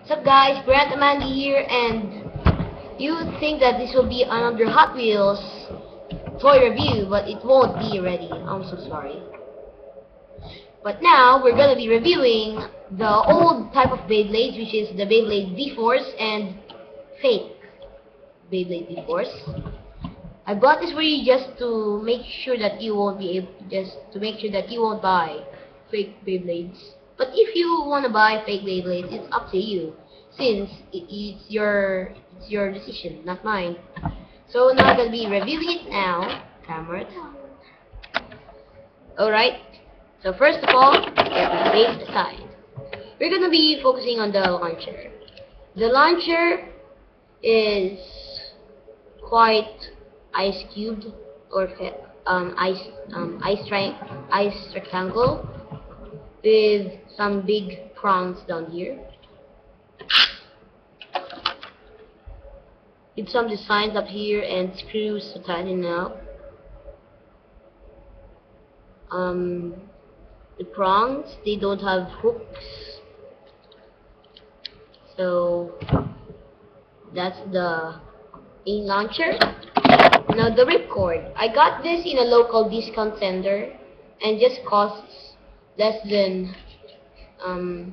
What's up guys, Grant Amanda here, and you would think that this will be another Hot Wheels toy review, but it won't be already. I'm so sorry. But now, we're gonna be reviewing the old type of Beyblades, which is the Beyblade V-Force and fake Beyblade V-Force. I bought this for you just to make sure that you won't buy fake Beyblades. But if you wanna buy fake Beyblades, it's up to you, since it's your decision, not mine. So now I'm gonna be reviewing it now. Camera time. Alright. So first of all, get the base aside. We're gonna be focusing on the launcher. The launcher is quite ice cubed or ice rectangle with some big prongs down here, with some designs up here and screws to tighten up. The prongs, they don't have hooks, so that's the main launcher. Now the ripcord, I got this in a local discount center and just costs less than $1.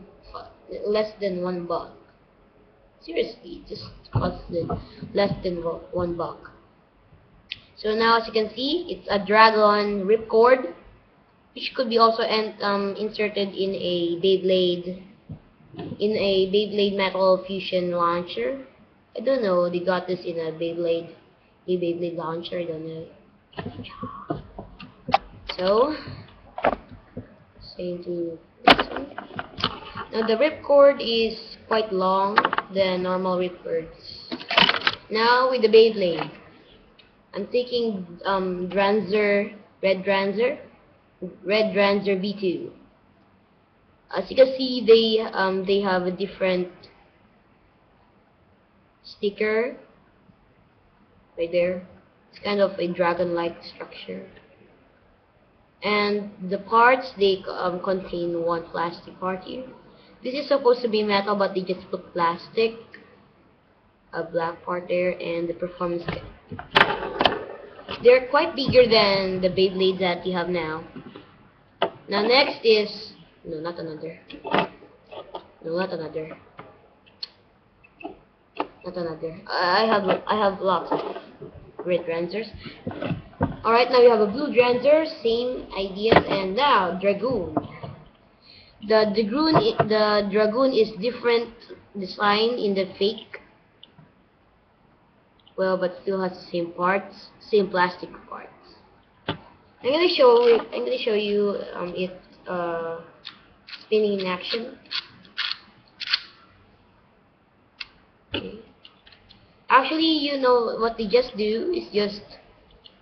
Seriously, it just costs less than $1. So now, as you can see, it's a dragon ripcord, which could be also inserted in a Beyblade Metal Fusion launcher. I don't know, they got this in a Beyblade launcher, I don't know. So, same to this one. Now the ripcord is quite long than normal ripcords. Now with the Beyblade, I'm taking Red Dranzer V2. As you can see, they have a different sticker right there. It's kind of a dragon-like structure, and the parts, they contain one plastic part here. This is supposed to be metal, but they just put plastic, a black part there, and the performance kit. They're quite bigger than the Beyblades that you have now. Now next is not another. I have lots of red Dranzers. Alright, now we have a blue Dranzer, same ideas, and now Dragoon. The Dragoon is different design in the fake, well, but still has the same parts, same plastic parts. I'm gonna show you it spinning in action. Okay. Actually, you know what they just do is just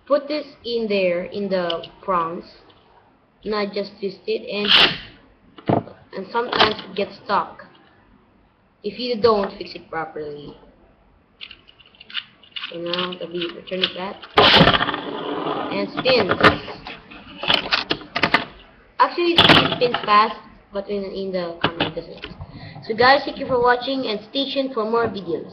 put this in there in the prongs, not just twist it, and sometimes it gets stuck if you don't fix it properly. So now we return it back and spins. Actually, it spins fast, but in the camera it doesn't. So guys, thank you for watching, and stay tuned for more videos.